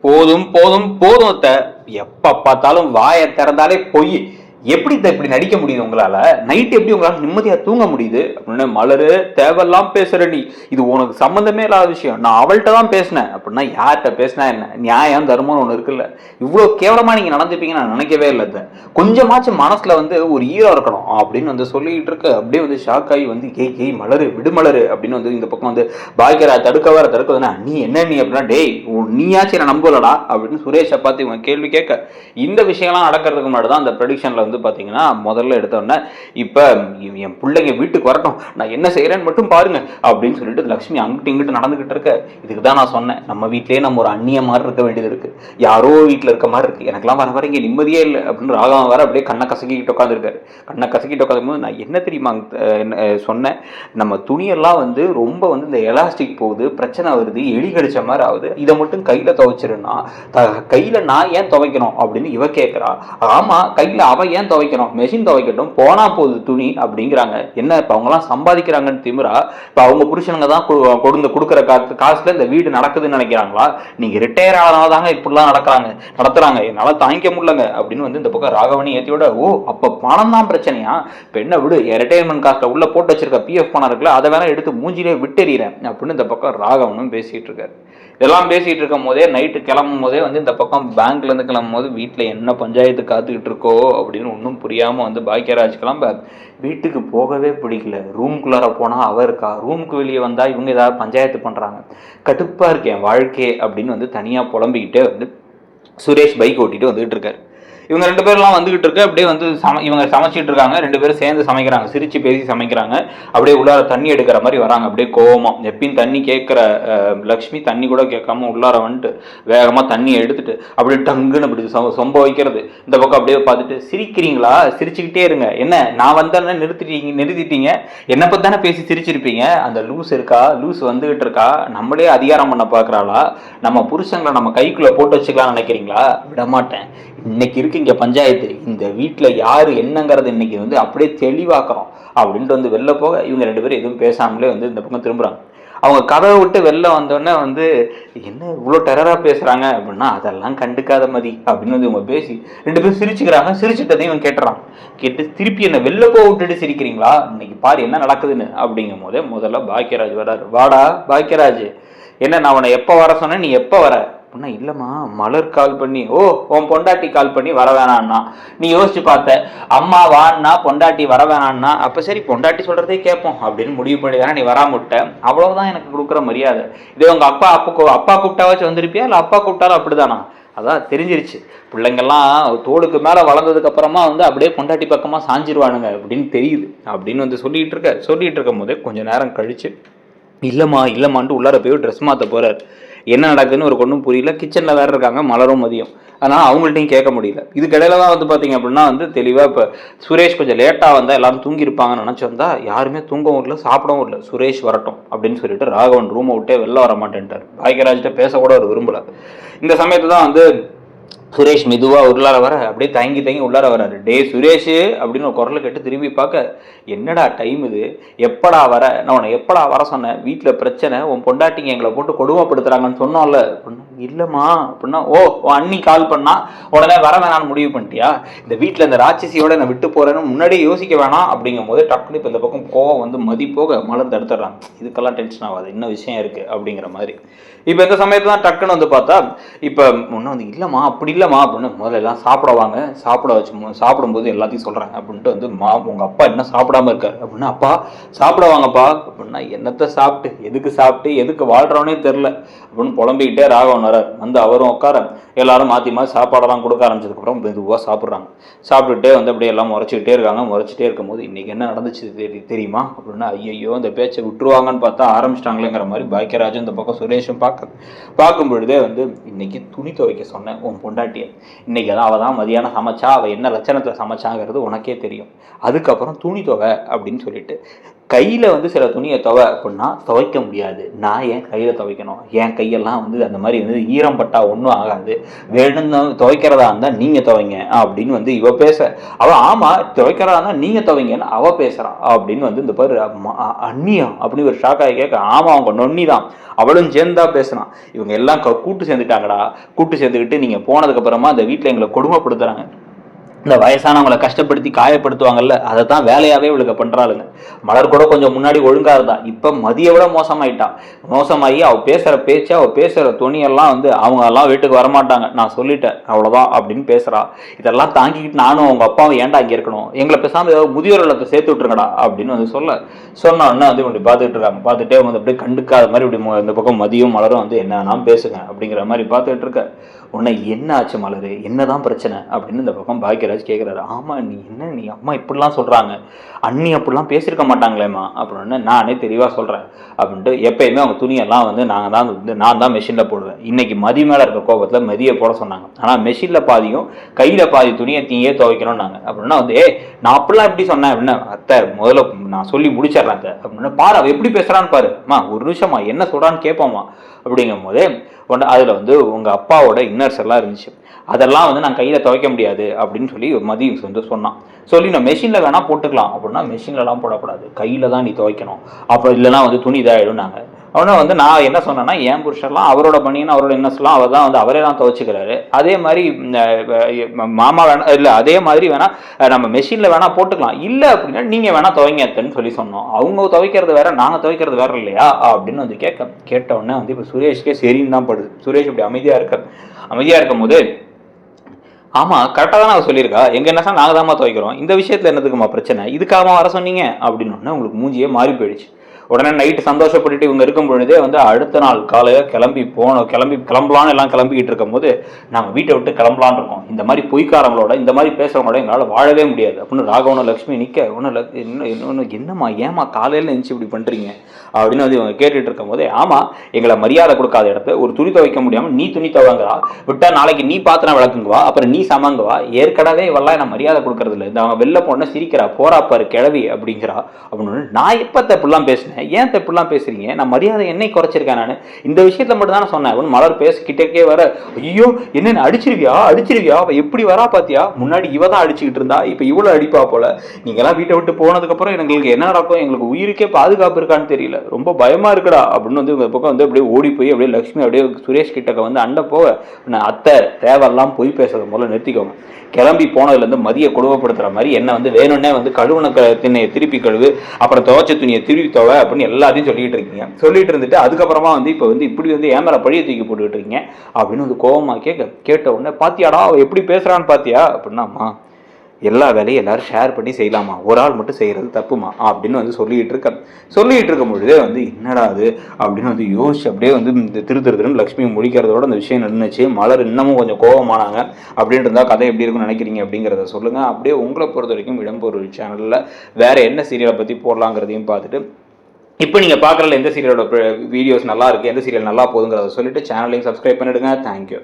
போதும் போதும் போதும் அத்தை. எப்ப பார்த்தாலும் வாயை திறந்தாலே பொய். எப்படி இப்படி நடிக்க முடியுது உங்களால? நைட் எப்படி உங்களால நிம்மதியா தூங்க முடியுது அப்படின்னு. மலரு, தேவையெல்லாம் பேசுற நீ, இது உனக்கு சம்பந்தமே இல்லாத விஷயம். நான் அவள்கிட்ட தான் பேசினேன் அப்படின்னா யார்கிட்ட பேசினா என்ன? நியாயம் தர்மம்னு ஒண்ணு இருக்குல்ல. இவ்வளவு கேவலமா நீங்க நடந்துப்பீங்கன்னு நான் நினைக்கவே இல்லை. கொஞ்சமாச்சும் மனசுல ஒரு ஈரம் இருக்கணும் அப்படின்னு சொல்லிட்டு இருக்க. அப்படியே ஷாக் ஆகி ஏய் மலரு, விடு மலரு அப்படின்னு இந்த பக்கம் பாய்க்கரா தடுக்க நீ என்ன நீ அப்படின்னா, டேய் நீயாச்சும் என்ன நம்பலடா அப்படின்னு சுரேஷை பார்த்து இவன் கேள்வி கேட்க. இந்த விஷயம்லாம் நடக்கிறதுக்கு முன்னாடி தான் அந்த ப்ரெடிக்ஷன்ல பாத்தீங்கன்னா முதல்ல எடுத்தோன்னே, இப்ப என் பிள்ளைங்க வீட்டுக்கு வரட்டும், நான் என்ன செய்யறேன்னு மட்டும் பாருங்க அப்படின்னு சொல்லிட்டு லட்சுமி அங்கிட்டு இங்கிட்டு நடந்துகிட்டு இருக்க. இதுக்கு தான் நான் சொன்னேன், நம்ம வீட்லயே நம்ம ஒரு அந்நிய மாதிரி இருக்க வேண்டியது இருக்கு, யாரோ வீட்டுல இருக்க மாதிரி இருக்கு, எனக்கெல்லாம் வர வர இங்க நிம்மதியே இல்லை அப்படின்னு ராகவன் வர அப்படியே கண்ணை கசக்கிட்டு உட்காந்துருக்காரு. கண்ணை கசக்கிட்டு உட்காந்தும் போது நான் என்ன தெரியுமா சொன்னேன், நம்ம துணியெல்லாம் ரொம்ப இந்த எலாஸ்டிக் போகுது, பிரச்சனை வருது, எலி கடிச்ச மாதிரி ஆகுது, இதை மட்டும் கையில துவைச்சிருன்னா கையில நான் ஏன் துவைக்கணும் அப்படின்னு இவ கேட்கிறா. ஆமா, கையில அவ ஏன் துவைக்கணும், மெஷின் துவைக்கட்டும், போனா போகுது துணி அப்படிங்கிறாங்க. என்ன இப்ப அவங்க எல்லாம் சம்பாதிக்கிறாங்கன்னு திமிரா? இப்ப அவங்க புருஷனுங்க தான் கொடுக்குற காசுல இந்த வீடு நடக்குதுன்னு நினைக்கிறாங்களா? நீங்க ரிட்டையர் ஆனதாங்க இப்படிலாம் நடத்துறாங்க, என்னால தாங்கிக்க முடியலங்க அப்படின்னு இந்த பக்கம் ராகவனி ஏத்தியோட. ஓ, அப்ப பணம் தான் பிரச்சனையா? இப்ப என்ன விடு, ரிட்டையர்மெண்ட் காஸ்ட்ல உள்ள போட்டு வச்சிருக்க பிஎஃப் பணம் இருக்குல்ல, அதை வேணா எடுத்து மூஞ்சிலே விட்டெறிறேன் அப்படின்னு இந்த பக்கம் ராகவனும் பேசிட்டு இருக்காரு. இதெல்லாம் பேசிட்டு இருக்கும் போதே நைட்டு கிளம்பும் போதே இந்த பக்கம் பேங்க்ல இருந்து கிளம்பும் போது வீட்டுல என்ன பஞ்சாயத்து காத்துக்கிட்டு இருக்கோ அப்படின்னு ஒன்றும் புரியாம பாக்கியராஜ் கிளம்ப. வீட்டுக்கு போகவே பிடிக்கல, ரூம்குள்ளார போனா அவ இருக்கா, ரூமுக்கு வெளியே வந்தா இவங்க ஏதாவது பஞ்சாயத்து பண்றாங்க, கடுப்பா இருக்கேன் வாழ்க்கை அப்படின்னு தனியா புலம்பிக்கிட்டே சுரேஷ் பைக் ஓட்டிட்டு வந்துகிட்டு இருக்காரு. இவங்க ரெண்டு பேர்லாம் வந்துகிட்டு இருக்கு. அப்படியே இவங்க சமைச்சிட்டு இருக்காங்க, ரெண்டு பேரும் சேர்ந்து சமைக்கிறாங்க, சிரிச்சு பேசி சமைக்கிறாங்க. அப்படியே உள்ளார தண்ணி எடுக்கிற மாதிரி வராங்க, அப்படியே கோவமா. எப்பயும் தண்ணி கேட்கிற லக்ஷ்மி தண்ணி கூட கேட்காம உள்ளார வேகமா தண்ணியை எடுத்துட்டு அப்படியே டங்குன்னு அப்படி சொம்ப வைக்கிறது. இந்த பக்கம் அப்படியே பார்த்துட்டு, சிரிக்கிறீங்களா, சிரிச்சுக்கிட்டே இருங்க, என்ன நான் வந்தேன்னு நிறுத்திட்டீங்க, என்னை பத்தி தானே பேசி சிரிச்சிருப்பீங்க, அந்த லூஸ் இருக்கா, லூஸ் வந்துகிட்டு இருக்கா, நம்மளே அதிகாரம் பண்ண பாக்குறாளா, நம்ம புருஷங்களை நம்ம கைக்குள்ள போட்டு வச்சுக்கலாம்னு நினைக்கிறீங்களா? விடமாட்டேன், இன்னைக்கு இருக்கு இங்க பஞ்சாயத்து, இந்த வீட்டுல யாரு என்னங்கிறது இன்னைக்கு அப்படியே தெளிவாக்குறோம் அப்படின்ட்டு வெளில போக. இவங்க ரெண்டு பேரும் எதுவும் பேசாமலே இந்த பக்கம் திரும்புறாங்க. அவங்க கதவை விட்டு வெளில வந்தோடனே என்ன இவ்வளவு டெரரா பேசுறாங்க அப்படின்னா, அதெல்லாம் கண்டுக்காத மதி அப்படின்னு இவங்க பேசி ரெண்டு பேரும் சிரிச்சுக்கிறாங்க. சிரிச்சுட்டதையும் இவன் கேட்டுறான். கேட்டு திருப்பி என்ன வெளில போக விட்டுட்டு சிரிக்கிறீங்களா, இன்னைக்கு பாரு என்ன நடக்குதுன்னு அப்படிங்கும் போதே முதல்ல பாக்கியராஜ் வராரு. வாடா பாக்கியராஜ், என்ன நான் உன்னை எப்ப வர சொன்னேன், நீ எப்ப வர அப்படின்னா, இல்லம்மா மலர் கால் பண்ணி, ஓ உன் பொண்டாட்டி கால் பண்ணி வர வேணான்னா, நீ யோசிச்சு பார்த்த, அம்மா வான்னா பொண்டாட்டி வர வேணான்னா, அப்ப சரி பொண்டாட்டி சொல்றதே கேட்போம் அப்படின்னு முடிவு பண்ணி தானே நீ வராம விட்ட, அவ்வளவுதான் எனக்கு கொடுக்குற மரியாதை. இதே உங்க அப்பா கூப்பிட்டாவாச்சும் வந்திருப்பியா, இல்ல அப்பா கூப்பிட்டாலும் அப்படிதானா? அதான் தெரிஞ்சிருச்சு, பிள்ளைங்கள்லாம் தோளுக்கு மேல வளர்ந்ததுக்கு அப்புறமா அப்படியே பொண்டாட்டி பக்கமா சாஞ்சிருவானுங்க அப்படின்னு தெரியுது அப்படின்னு சொல்லிட்டு இருக்கும் போதே கொஞ்ச நேரம் கழிச்சு, இல்லம்மான்ட்டு உள்ளார போய் ட்ரெஸ் மாத்த போறாரு. என்ன நடக்குதுன்னு ஒரு ஒன்றும் புரியல. கிச்சன்ல வேற இருக்காங்க மலரும் மதியம், அதனால அவங்கள்ட்டையும் கேட்க முடியல. இதுக்கிடையில தான் பாத்தீங்க அப்படின்னா தெளிவா இப்ப சுரேஷ் கொஞ்சம் லேட்டா வந்தா எல்லாரும் தூங்கி இருப்பாங்கன்னு நினைச்சு வந்தா யாருமே தூங்கவும் இல்லை, சாப்பிடவும் இல்லை. சுரேஷ் வரட்டும் அப்படின்னு சொல்லிட்டு ராகவன் ரூமை விட்டே வெளில வர மாட்டேன்ட்டார். பாக்கியராஜ்கிட்ட பேச கூட அவர் விரும்பல. இந்த சமயத்துல தான் சுரேஷ் மெதுவா உள்ளார வர, அப்படியே தயங்கி உள்ளார வராரு. டே சுரேஷ் அப்படின்னு ஒரு குரலை கேட்டு திரும்பி பார்க்க, என்னடா டைம் இது, எப்படா வர, நான் உன்னை எப்படா வர சொன்னேன், வீட்டுல பிரச்சனை, உன் பொண்டாட்டிங்க எங்களை போட்டு கொடுமைப்படுத்துறாங்கன்னு சொன்னோம்ல. இல்லம்மா அப்படின்னா, ஓ அண்ணி கால் பண்ணா உடனே வர வேணான்னு முடிவு பண்ணிட்டியா, இந்த வீட்டுல இந்த ராட்சசியோட நான் விட்டு போறேன்னு முன்னாடியே யோசிக்க வேணாம் அப்படிங்கும் போது டக்குனு இப்ப இந்த பக்கம் கோவம் மதி போக மலர் தடுத்துடுறாங்க. இதுக்கெல்லாம் டென்ஷன் ஆகாது, இன்னும் விஷயம் இருக்கு அப்படிங்கிற மாதிரி. இப்ப இந்த சமயத்துல தான் டக்குன்னு பார்த்தா, இப்ப முன்ன இல்லம்மா அப்படி இல்லம்மா அப்படின்னு, முதல்ல எல்லாம் சாப்பிடுவாங்க, சாப்பிடும்போது எல்லாத்தையும் சொல்றாங்க அப்படின்ட்டு உங்க அப்பா என்ன சாப்பிடாம இருக்காரு அப்படின்னா, அப்பா சாப்பிடுவாங்கப்பா அப்படின்னா, என்னத்தை சாப்பிட்டு எதுக்கு வாழ்றவனே தெரியல அப்படின்னு புலம்பிக்கிட்டே ராகவன் வரார். அவரும் உட்கார, எல்லாரும் மாத்தி சாப்பாடெல்லாம் கொடுக்க ஆரம்பிச்சதுக்கு அப்புறம் மெதுவா சாப்பிடுறாங்க. சாப்பிட்டுட்டே அப்படியே எல்லாம் முறைச்சிக்கிட்டே இருக்காங்க. முறைச்சிட்டே இருக்கும் போது, இன்னைக்கு என்ன நடந்துச்சு தெரியுமா அப்படின்னா, ஐயோ இந்த பேச்சை விட்டுருவாங்கன்னு பார்த்தா ஆரம்பிச்சிட்டாங்களேங்கிற மாதிரி பாக்கியராஜும் இந்த பக்கம் சுரேஷும் பார்க்கும் பொழுதே இன்னைக்கு துணி துவைக்க சொன்னேன் உன் பொண்டாட்டிய, இன்னைக்கு அவ தான் மதியானம் சமைச்சா, அவ என்ன லட்சணத்துல சமைச்சாங்கிறது உனக்கே தெரியும், அதுக்கப்புறம் துணி துவை அப்படின்னு சொல்லிட்டு கையில் வந்து சில துணியை அப்படின்னா துவைக்க முடியாது. நான் ஏன் கையில் துவைக்கணும்? என் கையெல்லாம் வந்து அந்த மாதிரி வந்து ஈரம் பட்டா ஒன்றும் ஆகாது. வேணும்னு துவைக்கிறதா இருந்தால் நீங்கள் துவைங்க அப்படின்னு வந்து இவ பேச, அவள் ஆமாம் துவைக்கிறதா இருந்தால் நீங்கள் துவைங்கன்னு அவள் பேசுகிறான் அப்படின்னு வந்து இந்த பாரு அந்நியம் அப்படின்னு ஒரு ஷாக்காகி கேட்க, ஆமாம் அவங்க நொன்னி தான் அவளும் சேர்ந்தா பேசுனான். இவங்க எல்லாம் கூட்டு சேர்ந்துட்டாங்கடா. கூட்டு சேர்ந்துக்கிட்டு நீங்கள் போனதுக்கப்புறமா அந்த வீட்டில் எங்களை கொடுமைப்படுத்துகிறாங்க. இந்த வயசானவங்களை கஷ்டப்படுத்தி காயப்படுத்துவாங்கல்ல, அதை தான் வேலையாகவே இவளுக்கு பண்ணுறாளுங்க. மலர் கூட கொஞ்சம் முன்னாடி ஒழுங்காக இருந்தா, இப்போ மதியை விட மோசமாயிட்டான். மோசமாகி அவள் பேசுகிற பேச்சு, அவள் பேசுகிற துணியெல்லாம் வந்து அவங்க எல்லாம் வீட்டுக்கு வரமாட்டாங்க, நான் சொல்லிட்டேன் அவ்வளோதான் அப்படின்னு பேசுகிறா. இதெல்லாம் தாங்கிக்கிட்டு நானும் அவங்க அப்பாவும் ஏன்டா இங்கே இருக்கணும், எங்களை பேசாமல் ஏதாவது முதியோர் இல்லத்தை சேர்த்து விட்டுருங்கடா அப்படின்னு வந்து சொன்ன உடனே வந்து இப்படி பார்த்துக்கிட்டு இருக்காங்க. பார்த்துட்டே வந்து அப்படியே கண்டுக்காத மாதிரி இப்படி இந்த பக்கம் மதியம் மலரும் வந்து என்னன்னா பேசுங்க அப்படிங்கிற மாதிரி பார்த்துக்கிட்டு இருக்க. உன்னை என்ன ஆச்சு மலரு, என்னதான் பிரச்சனை அப்படின்னு இந்த பக்கம் பாக்கியராஜ் கேட்குறாரு. ஆமாம் நீ அம்மா இப்படிலாம் சொல்கிறாங்க, அண்ணி அப்படிலாம் பேசியிருக்க மாட்டாங்களேம்மா அப்படின்னு நானே தெளிவாக சொல்கிறேன் அப்படின்ட்டு. எப்பயுமே அவங்க துணியெல்லாம் வந்து நான் தான் மெஷினில் போடுவேன். இன்னைக்கு மதி மேலே இருக்க கோபத்தில் மதியை போட சொன்னாங்க. ஆனால் மெஷினில் பாதியும் கையில் பாதி துணியை தீயே துவைக்கணும்னாங்க. அப்படின்னா வந்து நான் அப்படிலாம் எப்படி சொன்னேன் அப்படின்னா, அத்தை முதல்ல நான் சொல்லி முடிச்சிடறேன் அத்தை அப்படின்னா, பாரு அவள் எப்படி பேசுகிறான்னு பாருமா, ஒரு நிமிஷமா என்ன சொல்கிறான்னு கேட்போம்மா அப்படிங்கும் போதே அதில் வந்து உங்கள் அப்பாவோட இன்னர்ஸ் எல்லாம் இருந்துச்சு. அதெல்லாம் வந்து நான் கையில் துவைக்க முடியாது அப்படின்னு சொல்லி மதியம் வந்து சொன்னான். சொல்லி நான் மெஷினில் வேணால் போட்டுக்கலாம் அப்படின்னா, மெஷின்லலாம் போடக்கூடாது, கையில் தான் நீ துவைக்கணும், அப்போ இல்லைனா வந்து துணி இதாகிடும். நாங்கள் அவனை வந்து நான் என்ன சொன்னேன்னா, என் புருஷர்லாம் அவரோட பணின்னு அவரோட இன்னர்ஸ்லாம் அவர் தான் வந்து அவரே தான் துவைச்சிக்கிறாரு. அதே மாதிரி மாமா வேணா இல்லை, அதே மாதிரி வேணால் நம்ம மெஷினில் வேணால் போட்டுக்கலாம், இல்லை அப்படின்னா நீங்கள் வேணால் துவைங்கன்னு சொல்லி சொன்னோம். அவங்க துவைக்கிறது வேற, நாங்கள் துவைக்கிறது வேற இல்லையா அப்படின்னு வந்து கேட்ட உடனே வந்து இப்போ சுரேஷ்கே சரின்னு தான் படுது. சுரேஷ் இப்படி அமைதியாக இருக்கும் போது, ஆமாம் கரெக்டாக தான் நான் சொல்லியிருக்கா, எங்கள் என்ன சார் நாங்கள் தான்மா துவைக்கிறோம், இந்த விஷயத்தில் என்னதுக்குமா பிரச்சனை, இதுக்காக வர சொன்னீங்க அப்படின்னு உங்களுக்கு மூஞ்சியே மாறி போயிடுச்சு. உடனே நைட்டு சந்தோஷப்பட்டுட்டு இவங்க இருக்கும் பொழுதே வந்து அடுத்த நாள் காலையில் கிளம்பலான்னு எல்லாம் கிளம்பிக்கிட்டு இருக்கும் போது, நாங்கள் வீட்டை விட்டு கிளம்பலான் இருக்கோம், இந்த மாதிரி பொய்க்காரங்களோட இந்த மாதிரி பேசுகிறவங்களோட எங்களால் வாழவே முடியாது அப்படின்னு ராகவனும் லக்ஷ்மி நிற்க, இன்னொன்று என்னம்மா ஏமா காலையில் நினச்சி இப்படி பண்ணுறீங்க அப்படின்னு வந்து இவங்க கேட்டுட்டு இருக்கும் போதே, ஆமாம் எங்களை மரியாதை கொடுக்காத இடத்த ஒரு துணி துவைக்க முடியாமல் நீ துணி துவங்குறா, விட்டா நாளைக்கு நீ பாத்திரம் விளக்குங்குவா, அப்புறம் நீ சமங்குவா, ஏற்கனவே இவெல்லாம் என்ன மரியாதை கொடுக்கறது இல்லை, இந்த அவங்க வெளில போன சிரிக்கிறா, போறாப்பாரு கிளவி அப்படிங்கிறா அப்படின்னு. நான் எப்போ தப்புலாம் பேசினேன், ஏன் தப்புலாம் பேசுறீங்க, நான் மரியாதை என்னை குறைச்சிருக்கேன், நான் இந்த விஷயத்துல மட்டும் தான் சொன்னேன். மலர் பேசிக்கிட்டே வர, ஐயோ என்ன அடிச்சிருவியா அவ எப்படி வரா பாத்தியா, முன்னாடி இவ தான் அடிச்சுக்கிட்டு இருந்தா, இப்ப இவ்வளவு அடிப்பா போல, நீங்க எல்லாம் வீட்டை விட்டு போனதுக்கு அப்புறம் எங்களுக்கு என்ன நடக்கும், எங்களுக்கு உயிருக்கே பாதுகாப்பு இருக்கான்னு தெரியல, ரொம்ப பயமா இருக்குடா அப்படின்னு வந்து இந்த பக்கம் வந்து அப்படியே ஓடி போய் அப்படியே லக்ஷ்மி அப்படியே சுரேஷ் கிட்டக்க வந்து அண்டை போக, அத்தை தேவையெல்லாம் பொய் பேசுறத முதல்ல நிறுத்திக்கோங்க, கிளம்பி போனதுலேருந்து மதியை கொடுமைப்படுத்துற மாதிரி என்ன வந்து வேணும்னே வந்து கழுவுன திண்ணையை திருப்பி கழுவு, அப்புறம் துவைச்ச துணியை திருப்பி துவை அப்படின்னு எல்லாத்தையும் சொல்லிட்டு இருக்கீங்க. சொல்லிட்டு இருந்துட்டு அதுக்கப்புறமா வந்து இப்போ வந்து இப்படி வந்து ஏமரா பழிய தூக்கி போட்டுக்கிட்டு இருக்கீங்க அப்படின்னு வந்து கோவமா கேட்ட உடனே, பாத்தியாடா அவ எப்படி பேசுறான்னு பாத்தியா அப்படின்னாமா, எல்லா வேலையும் எல்லாரும் ஷேர் பண்ணி செய்யலாமா, ஒரு ஆள் மட்டும் செய்கிறது தப்புமா அப்படின்னு வந்து சொல்லிட்டு இருக்கும் பொழுதே வந்து என்னடா அது அப்படின்னு வந்து யோசிச்சு அப்படியே வந்து இந்த திருன்னு லக்ஷ்மி முடிக்கிறதோட அந்த விஷயம் நின்றுச்சு. மலர் இன்னமும் கொஞ்சம் கோபமானாங்க அப்படின்னு இருந்தால் கதை எப்படி இருக்குன்னு நினைக்கிறீங்க அப்படிங்கிறத சொல்லுங்கள். அப்படியே உங்களை பொறுத்த வரைக்கும் இடம்பொருள் சேனலில் வேறு என்ன சீரியலை பற்றி போடலாங்கிறதையும் பார்த்துட்டு, இப்போ நீங்கள் பார்க்குறதுல எந்த சீரியலோட வீடியோஸ் நல்லா இருக்குது, எந்த சீரியல் நல்லா போகுதுங்கிறத சொல்லிட்டு சேனலையும் சப்ஸ்கிரைப் பண்ணிவிடுங்க. தேங்க்யூ.